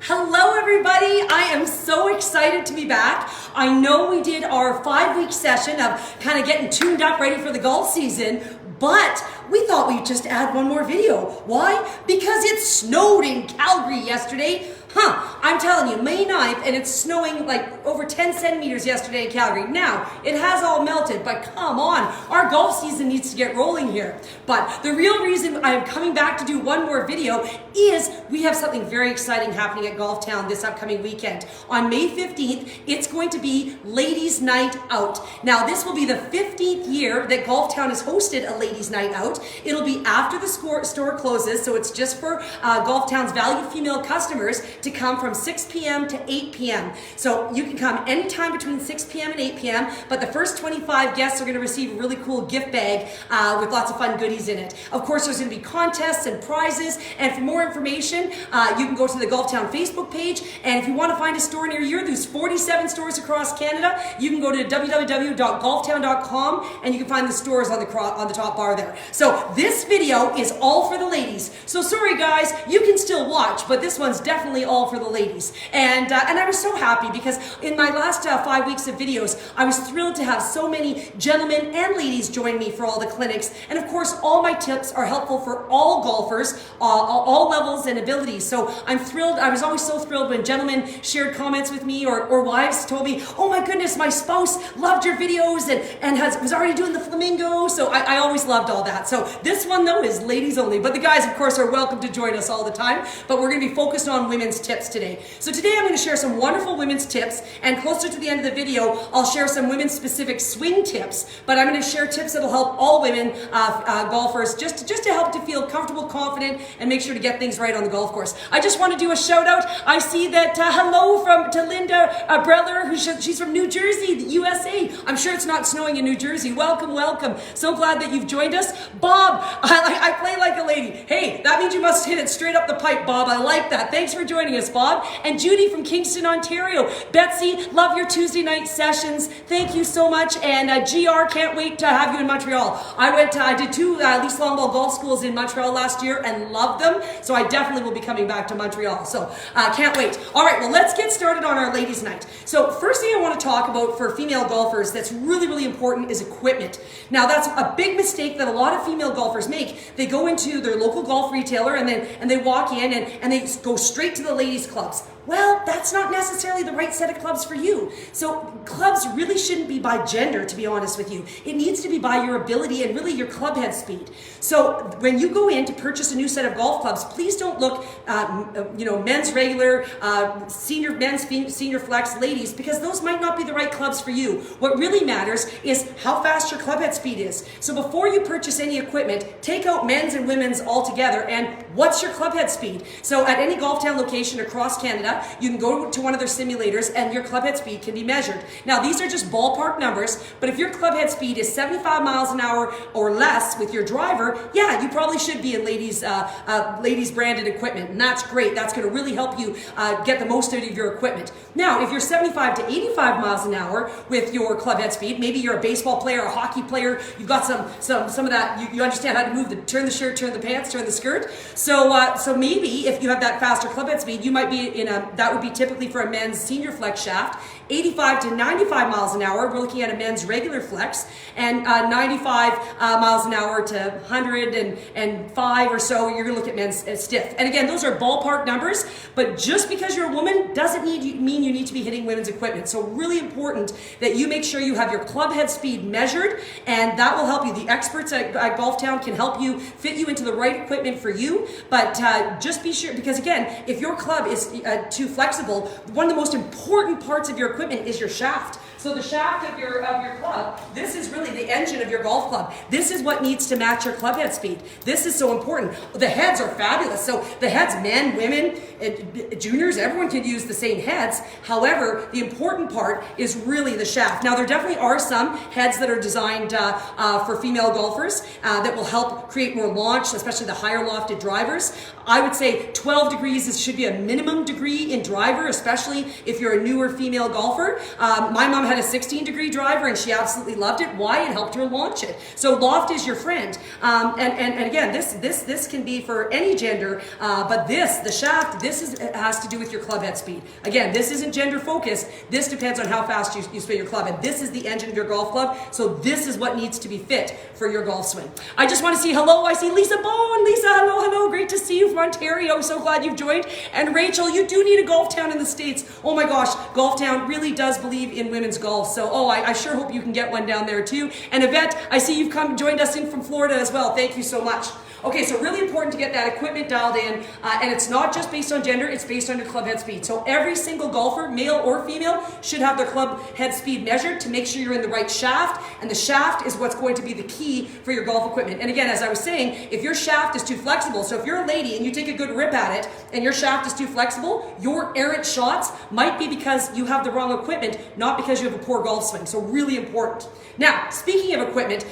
Hello everybody, I am so excited to be back. I know we did our 5-week session of kind of getting tuned up ready for the golf season, but we thought we'd just add one more video. Why? Because it snowed in Calgary yesterday. I'm telling you, May 9th, and it's snowing like over 10 centimeters yesterday in Calgary. Now, it has all melted, but come on, our golf season needs to get rolling here. But the real reason I'm coming back to do one more video is we have something very exciting happening at Golf Town this upcoming weekend. On May 15th, it's going to be Ladies' Night Out. Now, this will be the 15th year that Golf Town has hosted a Ladies' Night Out. It'll be after the store closes, so it's just for Golf Town's valued female customers to come from 6 p.m. to 8 p.m. So you can come anytime between 6 p.m. and 8 p.m., but the first 25 guests are going to receive a really cool gift bag with lots of fun goodies in it. Of course, there's going to be contests and prizes, and for more information, you can go to the Golf Town Facebook page, and if you want to find a store near you, there's 47 stores across Canada. You can go to www.golftown.com, and you can find the stores on the top bar there. So this video is all for the ladies. So sorry guys, you can still watch, but this one's definitely all for the ladies. And I was so happy because in my last 5 weeks of videos, I was thrilled to have so many gentlemen and ladies join me for all the clinics. And of course, all my tips are helpful for all golfers, all levels and abilities. So I'm thrilled. I was always so thrilled when gentlemen shared comments with me or wives told me, oh my goodness, my spouse loved your videos and was already doing the flamingo. So I always loved all that. So this one though is ladies only, but the guys of course are welcome to join us all the time, but we're going to be focused on women's tips today. So today I'm going to share some wonderful women's tips, and closer to the end of the video I'll share some women's specific swing tips, but I'm going to share tips that will help all women golfers just to help to feel comfortable, confident, and make sure to get things right on the golf course. I just want to do a shout out. I see that hello to Linda Breller, she's from New Jersey, the USA. I'm sure it's not snowing in New Jersey. Welcome, welcome. So glad that you've joined us. Bob, I play like a lady. Hey, that means you must hit it straight up the pipe, Bob. I like that. Thanks for joining us, Bob. And Judy from Kingston, Ontario. Betsy, love your Tuesday night sessions. Thank you so much. And GR, can't wait to have you in Montreal. I did 2 Lease Longball golf schools in Montreal last year and loved them. So I definitely will be coming back to Montreal. So can't wait. All right, well, let's get started on our ladies' night. So first thing I want to talk about for female golfers that's really, really important is equipment. Now, that's a big mistake that a lot of female golfers make. They go into their local golf retailer and they walk in and they go straight to the ladies' clubs. Well, that's not necessarily the right set of clubs for you. So clubs really shouldn't be by gender, to be honest with you. It needs to be by your ability and really your club head speed. So when you go in to purchase a new set of golf clubs, please don't look, men's regular, senior flex, ladies, because those might not be the right clubs for you. What really matters is how fast your club head speed is. So before you purchase any equipment, take out men's and women's all together and what's your club head speed? So at any Golf Town location across Canada, you can go to one of their simulators and your club head speed can be measured. Now, these are just ballpark numbers, but if your club head speed is 75 miles an hour or less with your driver, yeah, you probably should be in ladies branded equipment, and that's great. That's going to really help you get the most out of your equipment. Now, if you're 75 to 85 miles an hour with your club head speed, maybe you're a baseball player, a hockey player, you've got some of that, you understand how to move turn the shirt, turn the pants, turn the skirt. So maybe if you have that faster club head speed, you might be that would be typically for a men's senior flex shaft, 85 to 95 miles an hour. We're looking at a men's regular flex, and 95 miles an hour to 105 or so, you're going to look at men's stiff. And again, those are ballpark numbers, but just because you're a woman doesn't mean you need to be hitting women's equipment. So really important that you make sure you have your club head speed measured, and that will help you. The experts at Golf Town can help you fit you into the right equipment for you, but just be sure, because again, if your club is too flexible, one of the most important parts of your equipment is your shaft. So the shaft of your club, this is really the engine of your golf club. This is what needs to match your club head speed. This is so important. The heads are fabulous. So the heads, men, women, juniors, everyone can use the same heads. However, the important part is really the shaft. Now, there definitely are some heads that are designed for female golfers that will help create more launch, especially the higher lofted drivers. I would say 12 degrees should be a minimum degree in driver, especially if you're a newer female golfer. My mom had a 16-degree driver and she absolutely loved it. Why? It helped her launch it. So loft is your friend. And again, this can be for any gender, but the shaft, has to do with your club head speed. Again, this isn't gender focused. This depends on how fast you spin your club, and this is the engine of your golf club. So this is what needs to be fit for your golf swing. I just want to say hello. I see Lisa Bowen. Lisa, hello. Great to see you from Ontario. So glad you've joined. And Rachel, you do need a golf town in the States. Oh my gosh, Golf Town really does believe in women's golf. So, I sure hope you can get one down there too. And Yvette, I see you've joined us in from Florida as well. Thank you so much. Okay, so really important to get that equipment dialed in, and it's not just based on gender, it's based on your club head speed. So every single golfer, male or female, should have their club head speed measured to make sure you're in the right shaft, and the shaft is what's going to be the key for your golf equipment. And again, as I was saying, if your shaft is too flexible, so if you're a lady and you take a good rip at it, and your shaft is too flexible, your errant shots might be because you have the wrong equipment, not because you have a poor golf swing. So really important. Now, speaking of equipment,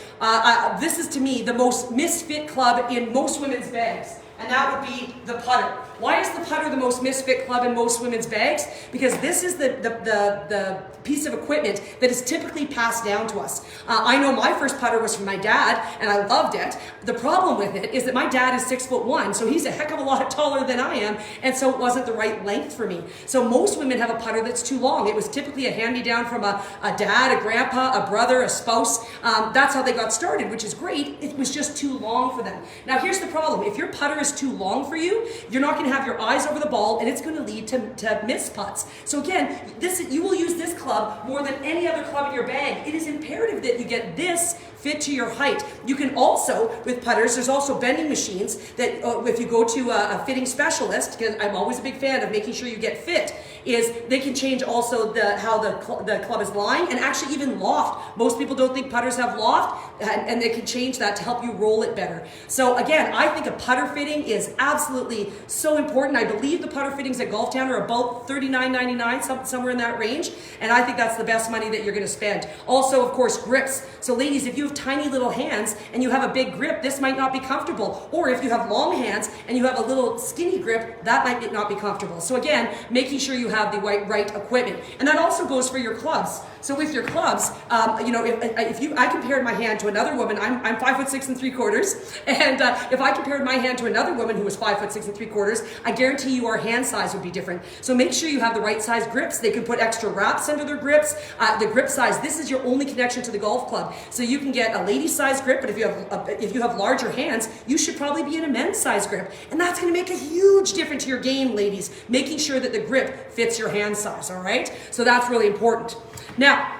this is to me the most misfit club in most women's bags, and that would be the putter. Why is the putter the most misfit club in most women's bags? Because this is the piece of equipment that is typically passed down to us. I know my first putter was from my dad, and I loved it. The problem with it is that my dad is 6'1", so he's a heck of a lot taller than I am, and so it wasn't the right length for me. So most women have a putter that's too long. It was typically a hand-me-down from a dad, a grandpa, a brother, a spouse. That's how they got started, which is great. It was just too long for them. Now here's the problem. If your putter is too long for you, you're not going to have your eyes over the ball, and it's going to lead to missed putts. So again, you will use this club more than any other club in your bag. It is imperative that you get this fit to your height. You can also, with putters, there's also bending machines that if you go to a fitting specialist, because I'm always a big fan of making sure you get fit, is they can change also how the club is lying, and actually even loft. Most people don't think putters have loft, and they can change that to help you roll it better. So again, I think a putter fitting is absolutely so important. I believe the putter fittings at Golf Town are about $39.99, somewhere in that range, and I think that's the best money that you're going to spend. Also, of course, grips. So ladies, if you have tiny little hands and you have a big grip, this might not be comfortable. Or if you have long hands and you have a little skinny grip, that might not be comfortable. So again, making sure you have the right equipment. And that also goes for your clubs. So with your clubs, I compared my hand to another woman, I'm 5'6 3/4, and if I compared my hand to another woman who was 5'6 3/4, I guarantee you our hand size would be different. So make sure you have the right size grips. They can put extra wraps under their grips. The grip size, this is your only connection to the golf club. So you can get a lady size grip, but if you have larger hands, you should probably be in a men's size grip. And that's going to make a huge difference to your game, ladies, making sure that the grip fits your hand size, all right? So that's really important. Now,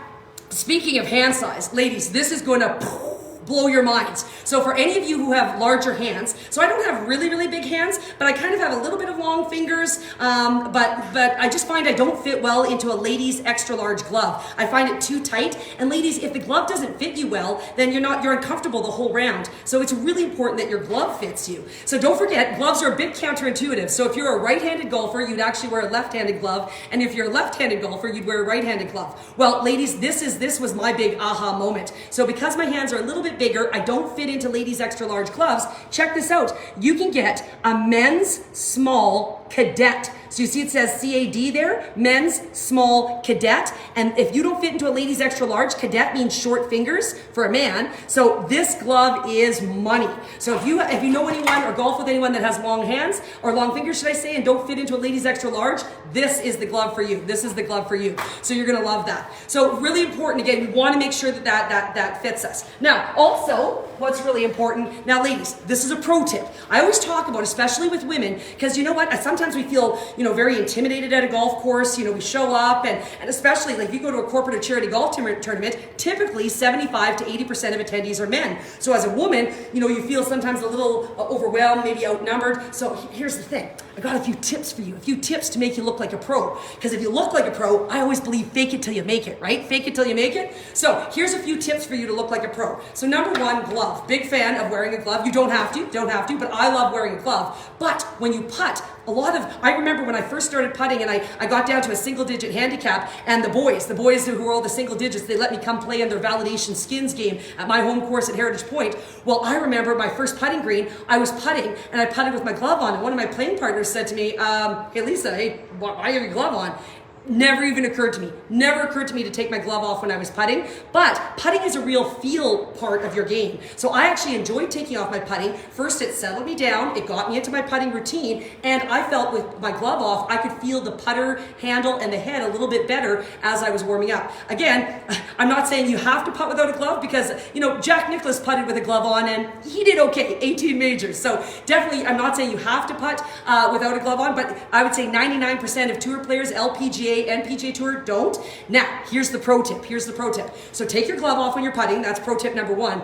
speaking of hand size, ladies, this is going to blow your minds. So for any of you who have larger hands, so I don't have really, really big hands, but I kind of have a little bit of long fingers, but I just find I don't fit well into a lady's extra large glove. I find it too tight, and ladies, if the glove doesn't fit you well, then you're uncomfortable the whole round. So it's really important that your glove fits you. So don't forget, gloves are a bit counterintuitive. So if you're a right-handed golfer, you'd actually wear a left-handed glove, and if you're a left-handed golfer, you'd wear a right-handed glove. Well, ladies, this was my big aha moment. So because my hands are a little bit bigger, I don't fit into ladies' extra large gloves. Check this out. You can get a men's small cadet. So you see it says CAD there, men's small cadet. And if you don't fit into a lady's extra large, cadet means short fingers for a man. So this glove is money. So if you know anyone or golf with anyone that has long hands, or long fingers, should I say, and don't fit into a lady's extra large, this is the glove for you. This is the glove for you. So you're going to love that. So really important, again, we want to make sure that fits us. Now, also, what's really important, now ladies, this is a pro tip. I always talk about, especially with women, because you know what, sometimes we feel, very intimidated at a golf course. We show up, and especially like if you go to a corporate or charity golf tournament, typically 75 to 80% of attendees are men. So as a woman, you feel sometimes a little overwhelmed, maybe outnumbered. So here's the thing. I got a few tips for you, a few tips to make you look like a pro. Because if you look like a pro, I always believe fake it till you make it, right? Fake it till you make it. So here's a few tips for you to look like a pro. So number one, glove. Big fan of wearing a glove. You don't have to, but I love wearing a glove. But when you putt, I remember when I first started putting and I got down to a single digit handicap, and the boys who were all the single digits, they let me come play in their validation skins game at my home course at Heritage Point. Well, I remember my first putting green, I was putting and I putted with my glove on, and one of my playing partners said to me, hey Lisa, hey, why have your glove on? Never even occurred to me. Never occurred to me to take my glove off when I was putting. But putting is a real feel part of your game. So I actually enjoyed taking off my putting. First, it settled me down. It got me into my putting routine. And I felt with my glove off, I could feel the putter handle and the head a little bit better as I was warming up. Again, I'm not saying you have to putt without a glove because, Jack Nicklaus putted with a glove on and he did okay, 18 majors. So definitely, I'm not saying you have to putt without a glove on, but I would say 99% of tour players, LPGA, and PGA Tour don't. Now, here's the pro tip. So take your glove off when you're putting. That's pro tip number 1,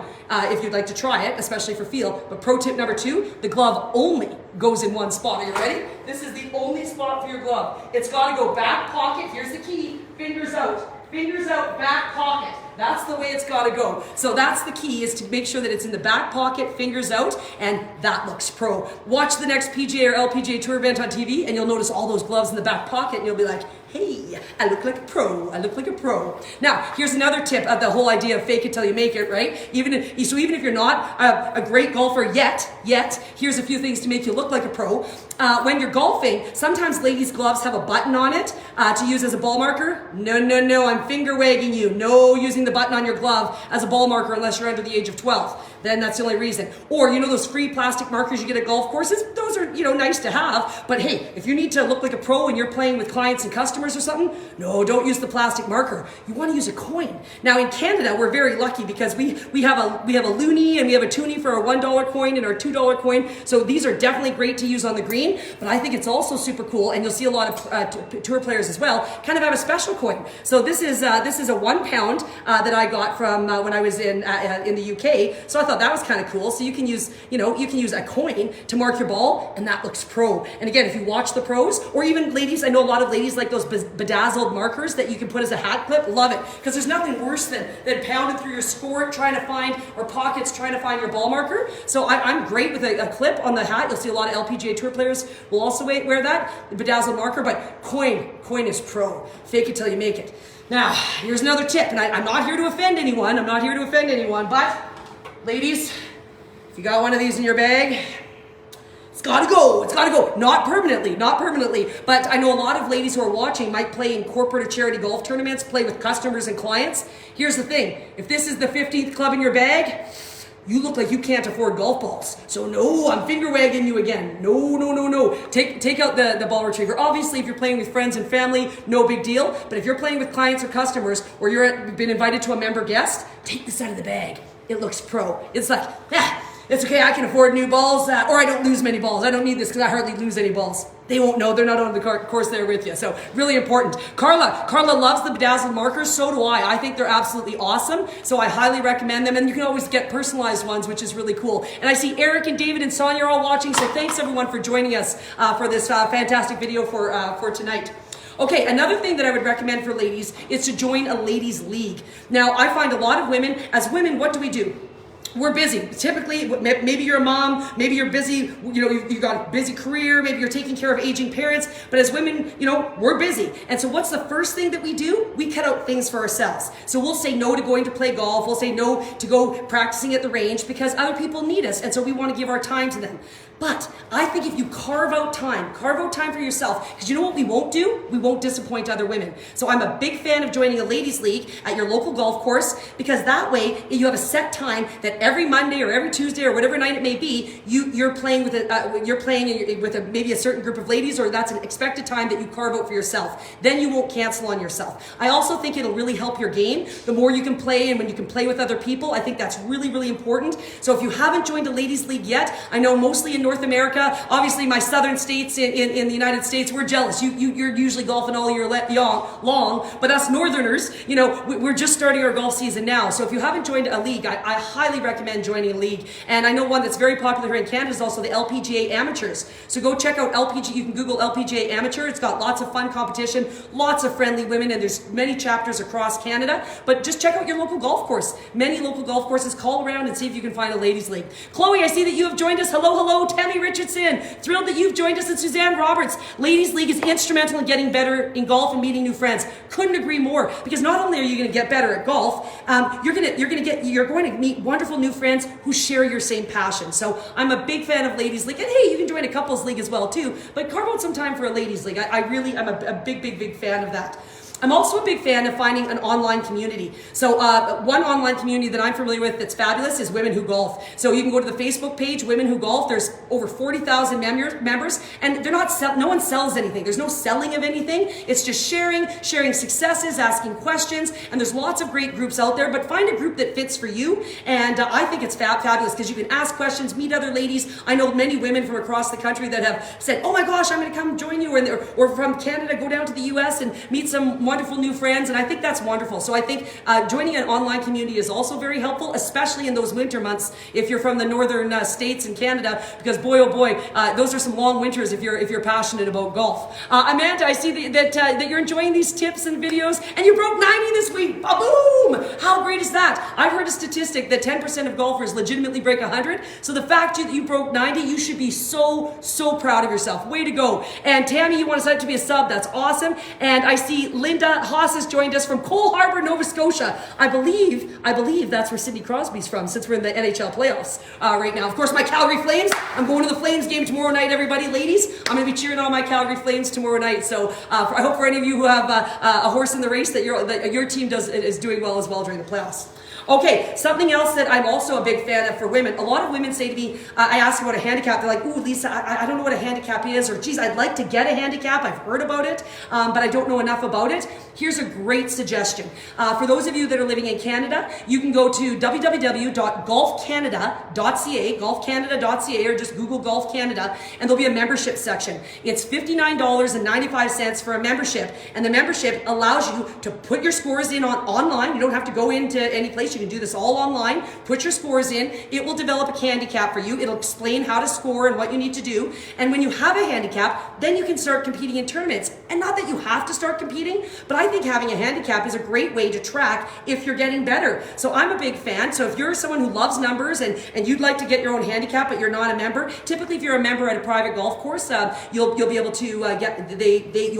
if you'd like to try it, especially for feel. But pro tip number 2, the glove only goes in one spot. Are you ready? This is the only spot for your glove. It's got to go back pocket. Here's the key. Fingers out, back pocket. That's the way it's got to go. So that's the key, is to make sure that it's in the back pocket, fingers out, and that looks pro. Watch the next PGA or LPGA Tour event on TV, and you'll notice all those gloves in the back pocket, and you'll be like, hey, I look like a pro. Now, here's another tip of the whole idea of fake it till you make it, right? Even if you're not a great golfer yet, here's a few things to make you look like a pro. When you're golfing, sometimes ladies' gloves have a button on it to use as a ball marker. No, I'm finger wagging you. No using the button on your glove as a ball marker unless you're under the age of 12. Then that's the only reason. Or, those free plastic markers you get at golf courses, those are, nice to have. But hey, if you need to look like a pro and you're playing with clients and customers or something, no, don't use the plastic marker. You want to use a coin. Now in Canada, we're very lucky because we have a loonie and we have a toonie for our $1 coin and our $2 coin. So these are definitely great to use on the green. But I think it's also super cool, and you'll see a lot of tour players as well kind of have a special coin. So this is a £1 that I got from when I was in the UK. So I thought that was kind of cool. So you can use a coin to mark your ball, and that looks pro. And again, if you watch the pros, or even ladies, I know a lot of ladies like those bedazzled markers that you can put as a hat clip. Love it, because there's nothing worse than pounding through your skirt trying to find, or pockets trying to find your ball marker. So I'm great with a clip on the hat. You'll see a lot of LPGA Tour players will also wear that, the bedazzled marker, but coin is pro. Fake it till you make it. Now, here's another tip, and I'm not here to offend anyone, but ladies, if you got one of these in your bag, it's gotta go. Not permanently. But I know a lot of ladies who are watching might play in corporate or charity golf tournaments, play with customers and clients. Here's the thing. If this is the 15th club in your bag, you look like you can't afford golf balls. So no, I'm finger wagging you again. No. Take out the ball retriever. Obviously, if you're playing with friends and family, no big deal. But if you're playing with clients or customers, or you've been invited to a member guest, take this out of the bag. It looks pro. It's like, it's okay, I can afford new balls, or I don't lose many balls. I don't need this because I hardly lose any balls. They won't know. They're not on the course there with you. So really important. Carla loves the bedazzled markers. So do I. I think they're absolutely awesome. So I highly recommend them. And you can always get personalized ones, which is really cool. And I see Eric and David and Sonia are all watching. So thanks everyone for joining us for this fantastic video for tonight. Okay, another thing that I would recommend for ladies is to join a ladies' league. Now, I find a lot of women, as women, what do? We're busy. Typically, maybe you're a mom, maybe you're busy, you've got a busy career, maybe you're taking care of aging parents, but as women, we're busy. And so what's the first thing that we do? We cut out things for ourselves. So we'll say no to going to play golf, we'll say no to go practicing at the range because other people need us, and so we want to give our time to them. But I think if you carve out time for yourself, because you know what we won't do? We won't disappoint other women. So I'm a big fan of joining a ladies' league at your local golf course, because that way you have a set time that every Monday or every Tuesday or whatever night it may be, you're playing with maybe a certain group of ladies, or that's an expected time that you carve out for yourself. Then you won't cancel on yourself. I also think it'll really help your game. The more you can play, and when you can play with other people, I think that's really, really important. So if you haven't joined a ladies' league yet, I know mostly in North America, obviously my southern states in the United States, we're jealous. You're usually golfing all year long, but us northerners, we're just starting our golf season now. So if you haven't joined a league, I highly recommend joining a league. And I know one that's very popular here in Canada is also the LPGA Amateurs. So go check out LPGA. You can Google LPGA Amateur. It's got lots of fun competition, lots of friendly women, and there's many chapters across Canada. But just check out your local golf course. Many local golf courses. Call around and see if you can find a ladies' league. Chloe, I see that you have joined us. Hello. Tammy Richardson. Thrilled that you've joined us. And Suzanne Roberts. Ladies League is instrumental in getting better in golf and meeting new friends. Couldn't agree more. Because not only are you going to get better at golf, you're going to meet wonderful new friends who share your same passion. So I'm a big fan of Ladies League. And hey, you can join a couples league as well too. But carve out some time for a Ladies League. I'm a big fan of that. I'm also a big fan of finding an online community. So one online community that I'm familiar with that's fabulous is Women Who Golf. So you can go to the Facebook page, Women Who Golf. There's over 40,000 members, and they're not no one sells anything. There's no selling of anything. It's just sharing successes, asking questions, and there's lots of great groups out there, but find a group that fits for you, and I think it's fabulous because you can ask questions, meet other ladies. I know many women from across the country that have said, oh my gosh, I'm going to come join you, or from Canada, go down to the US and meet some wonderful new friends, and I think that's wonderful. So I think joining an online community is also very helpful, especially in those winter months if you're from the northern states in Canada, because boy oh boy, those are some long winters if you're passionate about golf. Amanda, I see that you're enjoying these tips and videos, and you broke 90 this week. Boom! How great is that? I've heard a statistic that 10% of golfers legitimately break 100. So the fact that you broke 90, you should be so proud of yourself. Way to go. And Tammy, you want to sign up to be a sub? That's awesome. And I see Linda Haas has joined us from Cole Harbour, Nova Scotia. I believe that's where Sidney Crosby's from, since we're in the NHL playoffs right now. Of course, my Calgary Flames. I'm going to the Flames game tomorrow night, everybody. Ladies, I'm going to be cheering on my Calgary Flames tomorrow night. So I hope for any of you who have a horse in the race that your team is doing well as well during the playoffs. Okay, something else that I'm also a big fan of for women. A lot of women say to me, I ask about a handicap. They're like, ooh, Lisa, I don't know what a handicap is, or geez, I'd like to get a handicap. I've heard about it, but I don't know enough about it. Here's a great suggestion. For those of you that are living in Canada, you can go to www.golfcanada.ca, or just Google Golf Canada, and there'll be a membership section. It's $59.95 for a membership, and the membership allows you to put your scores in online. You don't have to go into any place. You can do this all online. Put your scores in. It will develop a handicap for you. It'll explain how to score and what you need to do. And when you have a handicap, then you can start competing in tournaments. And not that you have to start competing, but I think having a handicap is a great way to track if you're getting better. So I'm a big fan. So if you're someone who loves numbers and you'd like to get your own handicap, but you're not a member, typically if you're a member at a private golf course, you'll be able to you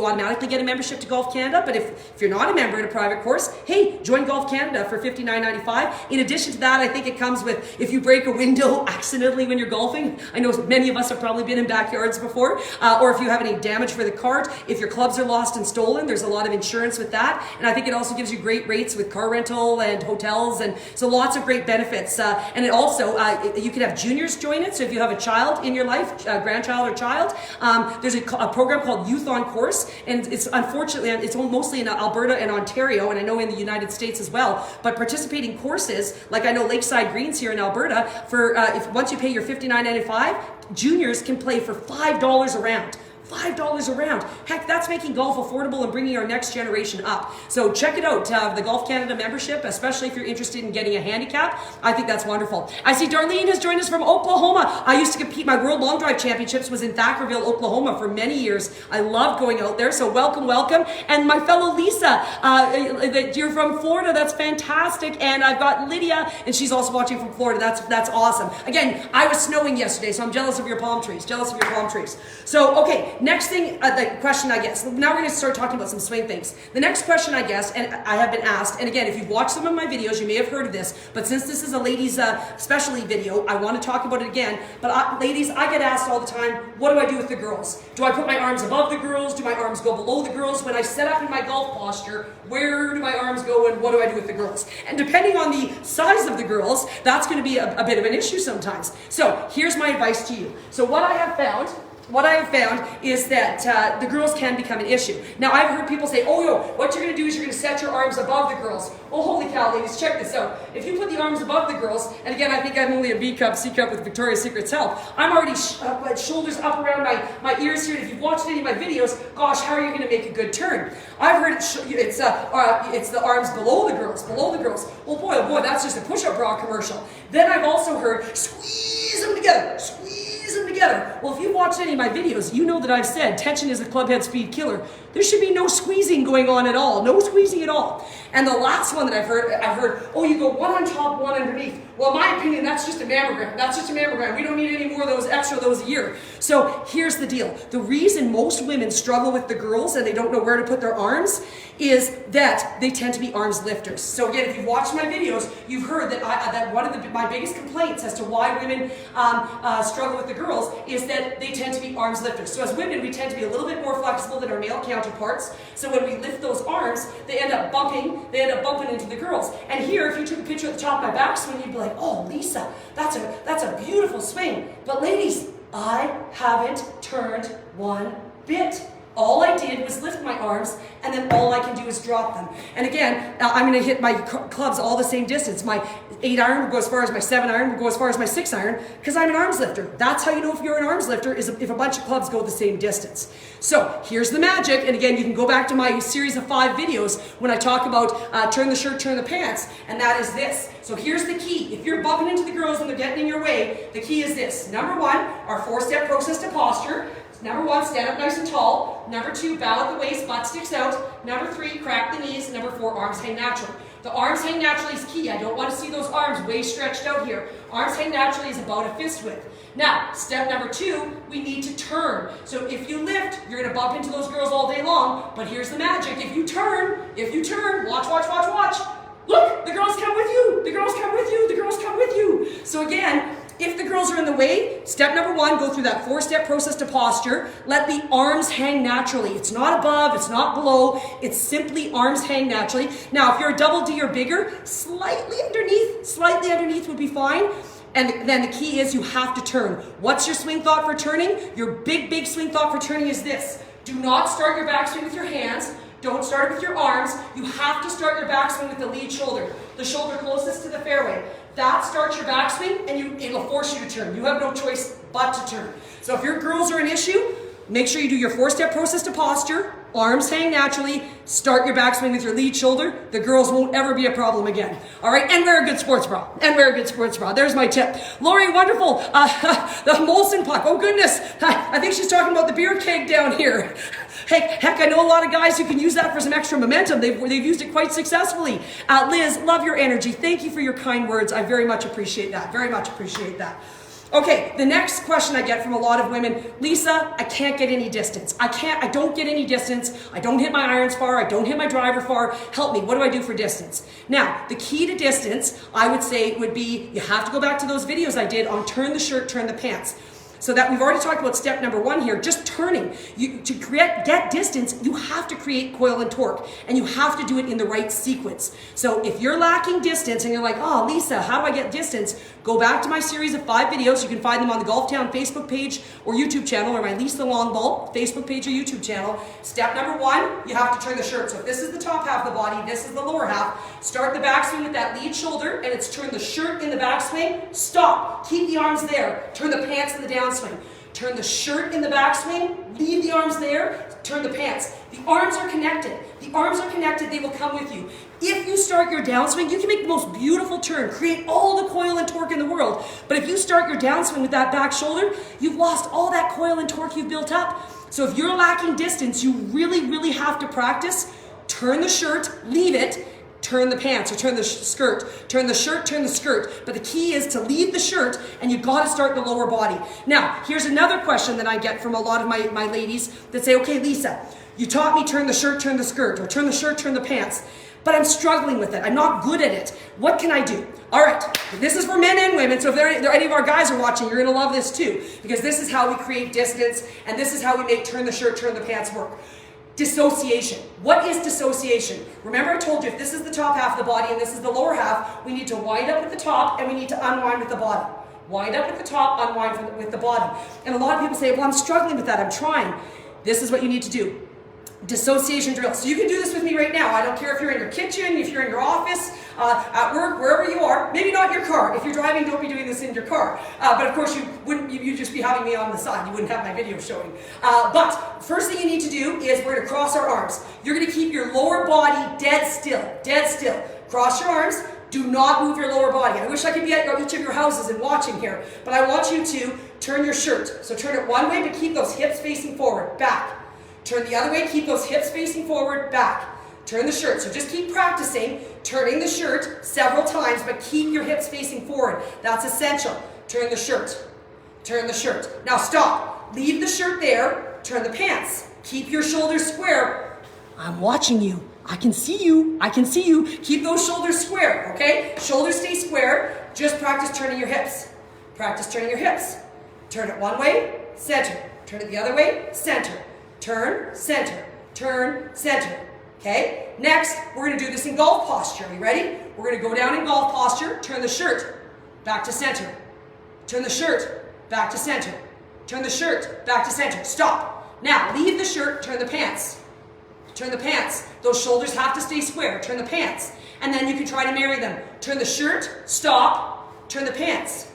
automatically get a membership to Golf Canada. But if you're not a member at a private course, hey, join Golf Canada for $59.95. In addition to that, I think it comes with, if you break a window accidentally when you're golfing, I know many of us have probably been in backyards before, or if you have any damage for the cart, if your clubs are lost and stolen, there's a lot of insurance with that. And I think it also gives you great rates with car rental and hotels, and so lots of great benefits. And it also, you can have juniors join it. So if you have a child in your life, a grandchild or child, there's a program called Youth on Course, and it's unfortunately, it's mostly in Alberta and Ontario, and I know in the United States as well, but participating courses, like I know Lakeside Greens here in Alberta, for once you pay your $59.95, juniors can play for $5 a round. $5 a round. Heck, that's making golf affordable and bringing our next generation up. So check it out, the Golf Canada membership, especially if you're interested in getting a handicap. I think that's wonderful. I see Darlene has joined us from Oklahoma. I used to compete, my World Long Drive Championships was in Thackerville, Oklahoma for many years. I loved going out there, so welcome. And my fellow Lisa, you're from Florida, that's fantastic. And I've got Lydia, and she's also watching from Florida. That's awesome. Again, I was snowing yesterday, so I'm jealous of your palm trees. So, okay, next thing, the question I guess. Now we're going to start talking about some swing things. The next question I guess, and I have been asked, and again, if you've watched some of my videos, you may have heard of this, but since this is a ladies specialty video, I want to talk about it again. But ladies, I get asked all the time, what do I do with the girls? Do I put my arms above the girls? Do my arms go below the girls? When I set up in my golf posture, where do my arms go and what do I do with the girls? And depending on the size of the girls, that's going to be a bit of an issue sometimes. So here's my advice to you. So what I have found is that the girls can become an issue. Now, I've heard people say, oh, what you're going to do is you're going to set your arms above the girls. Oh, holy cow, ladies, check this out. If you put the arms above the girls, and again, I think I'm only a B cup, C cup with Victoria's Secret's help, I'm already shoulders up around my ears here. And if you've watched any of my videos, gosh, how are you going to make a good turn? I've heard it's the arms below the girls. Oh boy, that's just a push-up bra commercial. Then I've also heard, squeeze them together, together. Well, if you've watched any of my videos, you know that I've said tension is a clubhead speed killer. There should be no squeezing going on at all. No squeezing at all. And the last one that I've heard, oh, you go one on top, one underneath. Well, in my opinion, that's just a mammogram. That's just a mammogram. We don't need any more of those those a year. So here's the deal. The reason most women struggle with the girls and they don't know where to put their arms is that they tend to be arms lifters. So again, if you've watched my videos, you've heard that that one of my biggest complaints as to why women struggle with the girls is that they tend to be arms lifters. So as women, we tend to be a little bit more flexible than our male counterparts. So when we lift those arms, they end up bumping into the girls. And here, if you took a picture at the top of my backswing, you'd be like, oh, Lisa, that's a beautiful swing. But ladies, I haven't turned one bit. All I did was lift my arms, and then all I can do is drop them. And again, I'm going to hit my clubs all the same distance. My 8-iron will go as far as my 7-iron, will go as far as my 6-iron, because I'm an arms lifter. That's how you know if you're an arms lifter, is if a bunch of clubs go the same distance. So here's the magic, and again, you can go back to my series of 5 videos when I talk about turn the shirt, turn the pants, and that is this. So here's the key. If you're bumping into the girls and they're getting in your way, the key is this. Number 1, our 4-step process to posture. Number 1, stand up nice and tall. Number 2, bow at the waist, butt sticks out. Number 3, crack the knees. Number 4, arms hang naturally. The arms hang naturally is key. I don't want to see those arms way stretched out here. Arms hang naturally is about a fist width. Now, step number 2, we need to turn. So if you lift, you're going to bump into those girls all day long. But here's the magic. If you turn, watch, watch, watch, watch. Look, the girls come with you. The girls come with you. The girls come with you. So again, if the girls are in the way, step number 1, go through that 4-step process to posture. Let the arms hang naturally. It's not above, it's not below, it's simply arms hang naturally. Now, if you're a double D or bigger, slightly underneath would be fine. And then the key is you have to turn. What's your swing thought for turning? Your big swing thought for turning is this. Do not start your backswing with your hands. Don't start it with your arms. You have to start your backswing with the lead shoulder, the shoulder closest to the fairway. That starts your backswing, and it'll force you to turn. You have no choice but to turn. So if your girls are an issue, make sure you do your 4-step process to posture, arms hang naturally, start your backswing with your lead shoulder. The girls won't ever be a problem again. All right, and wear a good sports bra. There's my tip. Lori, wonderful. The Molson puck. Oh goodness, I think she's talking about the beer keg down here. Heck, I know a lot of guys who can use that for some extra momentum. They've used it quite successfully. Liz, love your energy. Thank you for your kind words. I very much appreciate that. Very much appreciate that. Okay, the next question I get from a lot of women, Lisa, I can't get any distance. I don't get any distance. I don't hit my irons far. I don't hit my driver far. Help me, what do I do for distance? Now, the key to distance, I would say, would be you have to go back to those videos I did on turn the shirt, turn the pants. So that we've already talked about step number 1 here, just turning. To get distance, you have to create coil and torque, and you have to do it in the right sequence. So if you're lacking distance and you're like, oh, Lisa, how do I get distance? Go back to my series of 5 videos. You can find them on the Golf Town Facebook page or YouTube channel, or my Lisa Longball Facebook page or YouTube channel. Step number 1, you have to turn the shirt. So if this is the top half of the body, this is the lower half. Start the backswing with that lead shoulder, and it's turn the shirt in the backswing. Stop. Keep the arms there. Turn the pants in the downswing. Turn the shirt in the backswing, leave the arms there, turn the pants. The arms are connected. The arms are connected, they will come with you. If you start your downswing, you can make the most beautiful turn, create all the coil and torque in the world. But if you start your downswing with that back shoulder, you've lost all that coil and torque you've built up. So if you're lacking distance, you really have to practice. Turn the shirt, leave it, turn the pants or turn the skirt. Turn the shirt, turn the skirt. But the key is to leave the shirt, and you've got to start the lower body. Now, here's another question that I get from a lot of my ladies that say, okay, Lisa, you taught me turn the shirt, turn the skirt, or turn the shirt, turn the pants, but I'm struggling with it. I'm not good at it. What can I do? All right, this is for men and women, so if any of our guys are watching, you're going to love this too, because this is how we create distance, and this is how we make turn the shirt, turn the pants work. Dissociation. What is dissociation? Remember I told you, if this is the top half of the body and this is the lower half, we need to wind up at the top and we need to unwind with the bottom. Wind up at the top, unwind with the bottom. And a lot of people say, well, I'm struggling with that, I'm trying. This is what you need to do. Dissociation drill. So you can do this with me right now. I don't care if you're in your kitchen, if you're in your office, at work, wherever you are. Maybe not in your car. If you're driving, don't be doing this in your car. But of course, you'd just be having me on the side. You wouldn't have my video showing. But first thing you need to do is we're going to cross our arms. You're going to keep your lower body dead still. Dead still. Cross your arms. Do not move your lower body. I wish I could be at each of your houses and watching here, but I want you to turn your shirt. So turn it one way, but keep those hips facing forward, back. Turn the other way, keep those hips facing forward, back. Turn the shirt. So just keep practicing turning the shirt several times, but keep your hips facing forward. That's essential. Turn the shirt. Turn the shirt. Now stop. Leave the shirt there. Turn the pants. Keep your shoulders square. I'm watching you. I can see you. I can see you. Keep those shoulders square, okay? Shoulders stay square. Just practice turning your hips. Practice turning your hips. Turn it one way, center. Turn it the other way, center. Turn, center. Turn, center. Okay? Next, we're going to do this in golf posture. Are you ready? We're going to go down in golf posture. Turn the shirt back to center. Turn the shirt back to center. Turn the shirt back to center. Stop. Now, leave the shirt. Turn the pants. Turn the pants. Those shoulders have to stay square. Turn the pants. And then you can try to marry them. Turn the shirt. Stop. Turn the pants.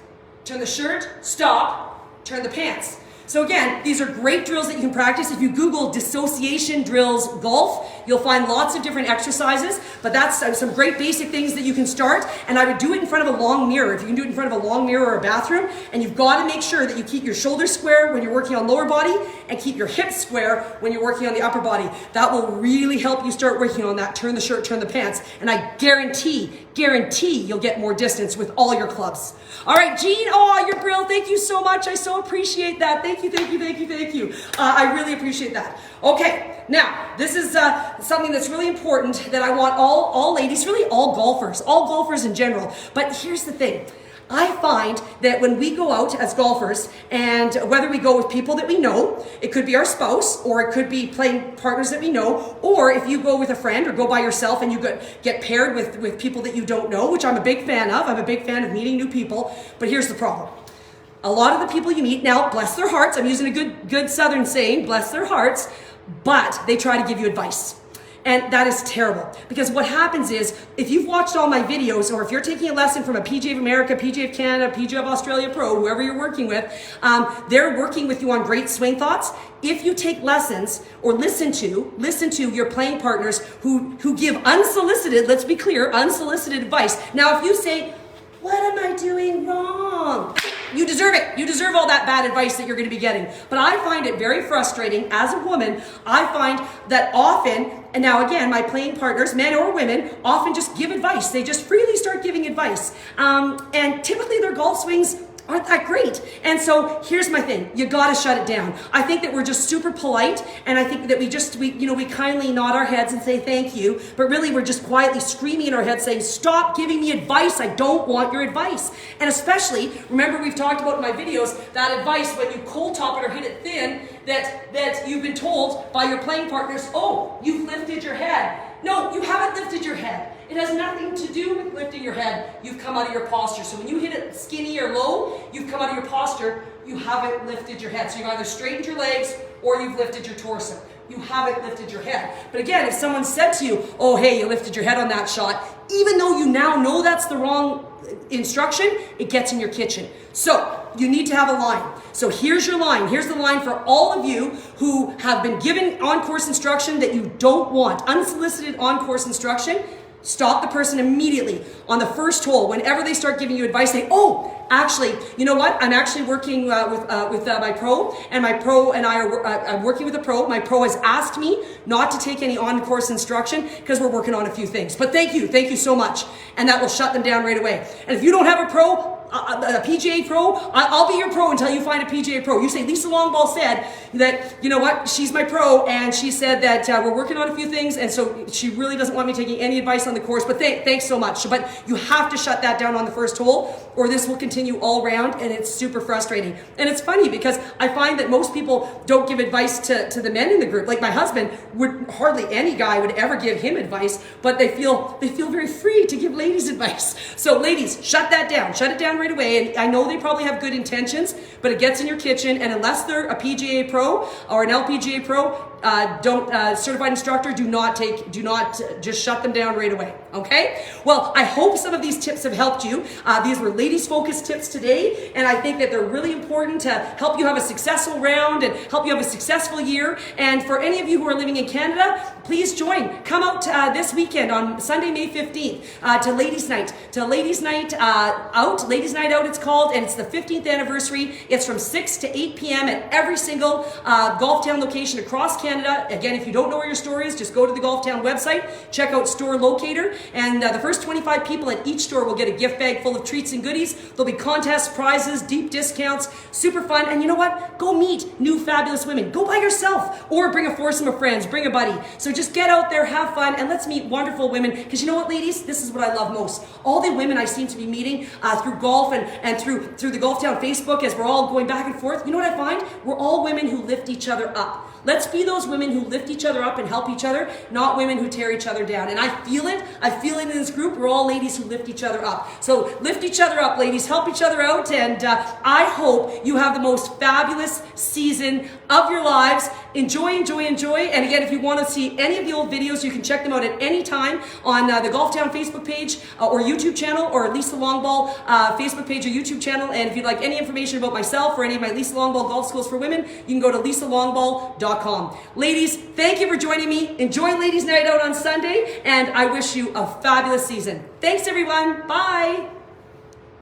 Turn the shirt. Stop. Turn the pants. So again, these are great drills that you can practice. If you Google dissociation drills golf, you'll find lots of different exercises, but that's some great basic things that you can start. And I would do it in front of a long mirror. If you can do it in front of a long mirror or a bathroom, and you've got to make sure that you keep your shoulders square when you're working on lower body and keep your hips square when you're working on the upper body. That will really help you start working on that. Turn the shirt, turn the pants. And I guarantee you'll get more distance with all your clubs. All right, Jean, oh, you're brilliant. Thank you so much. I so appreciate that. Thank you. I really appreciate that. Okay, now, this is something that's really important that I want all ladies, really all golfers in general. But here's the thing. I find that when we go out as golfers, and whether we go with people that we know, it could be our spouse, or it could be playing partners that we know, or if you go with a friend or go by yourself and you get paired with people that you don't know, which I'm a big fan of. I'm a big fan of meeting new people. But here's the problem. A lot of the people you meet now, bless their hearts, I'm using a good Southern saying, bless their hearts, but they try to give you advice. And that is terrible, because what happens is, if you've watched all my videos, or if you're taking a lesson from a PGA of America, PGA of Canada, PGA of Australia Pro, whoever you're working with, they're working with you on great swing thoughts. If you take lessons or listen to your playing partners who give unsolicited, let's be clear, unsolicited advice. Now, if you say, what am I doing wrong? You deserve it. You deserve all that bad advice that you're going to be getting. But I find it very frustrating as a woman. I find that often, and now again, my playing partners, men or women, often just give advice. They just freely start giving advice. And typically their golf swings aren't that great. And so here's my thing. You got to shut it down. I think that we're just super polite, and I think that we kindly nod our heads and say thank you, but really we're just quietly screaming in our heads saying, stop giving me advice. I don't want your advice. And especially, remember we've talked about in my videos, that advice when you cold top it or hit it thin, that you've been told by your playing partners, oh, you've lifted your head. No, you haven't lifted your head. It has nothing to do with lifting your head. You've come out of your posture. So when you hit it skinny or low, you've come out of your posture. You haven't lifted your head. So you've either straightened your legs or you've lifted your torso. You haven't lifted your head. But again, if someone said to you, oh, hey, you lifted your head on that shot, even though you now know that's the wrong instruction, it gets in your kitchen. So you need to have a line. So here's your line. Here's the line for all of you who have been given on-course instruction that you don't want. Unsolicited on-course instruction. Stop the person immediately on the first hole. Whenever they start giving you advice, say, oh, actually, you know what? I'm actually working with my pro, and my pro and I are I'm working with a pro. My pro has asked me not to take any on-course instruction because we're working on a few things. But thank you so much. And that will shut them down right away. And if you don't have a pro, a PGA pro, I'll be your pro until you find a PGA pro. You say, Lisa Longball said that, you know what, she's my pro, and she said that we're working on a few things, and so she really doesn't want me taking any advice on the course, but thanks so much. But you have to shut that down on the first hole, or this will continue all around, and it's super frustrating. And it's funny because I find that most people don't give advice to the men in the group. Like my husband, hardly any guy would ever give him advice, but they feel very free to give ladies advice. So ladies, shut that down. Shut it down right away. And I know they probably have good intentions, but it gets in your kitchen, and unless they're a PGA pro or an LPGA pro, certified instructor, do not just shut them down right away. Okay? Well, I hope some of these tips have helped you. These were ladies focused tips today, and I think that they're really important to help you have a successful round and help you have a successful year. And for any of you who are living in Canada, please join. Come out this weekend on Sunday, May 15th to Ladies Night. Ladies Night Out it's called, and it's the 15th anniversary. It's from 6 to 8 p.m. at every single Golf Town location across Canada. Again, if you don't know where your store is, just go to the Golf Town website, check out store locator, and the first 25 people at each store will get a gift bag full of treats and goodies. There'll be contests, prizes, deep discounts, super fun. And you know what? Go meet new fabulous women. Go by yourself or bring a foursome of friends, bring a buddy. So just get out there, have fun, and let's meet wonderful women. Because you know what, ladies? This is what I love most. All the women I seem to be meeting through golf and through the Golf Town Facebook as we're all going back and forth, you know what I find? We're all women who lift each other up. Let's be those women who lift each other up and help each other, not women who tear each other down. And I feel it. I feel it in this group. We're all ladies who lift each other up. So lift each other up, ladies. Help each other out. And I hope you have the most fabulous season of your lives. Enjoy, enjoy, enjoy. And again, if you want to see any of the old videos, you can check them out at any time on the Golf Town Facebook page or YouTube channel, or Lisa Longball Facebook page or YouTube channel. And if you'd like any information about myself or any of my Lisa Longball Golf Schools for Women, you can go to lisalongball.com. Ladies, thank you for joining me. Enjoy Ladies Night Out on Sunday, and I wish you a fabulous season. Thanks, everyone. Bye.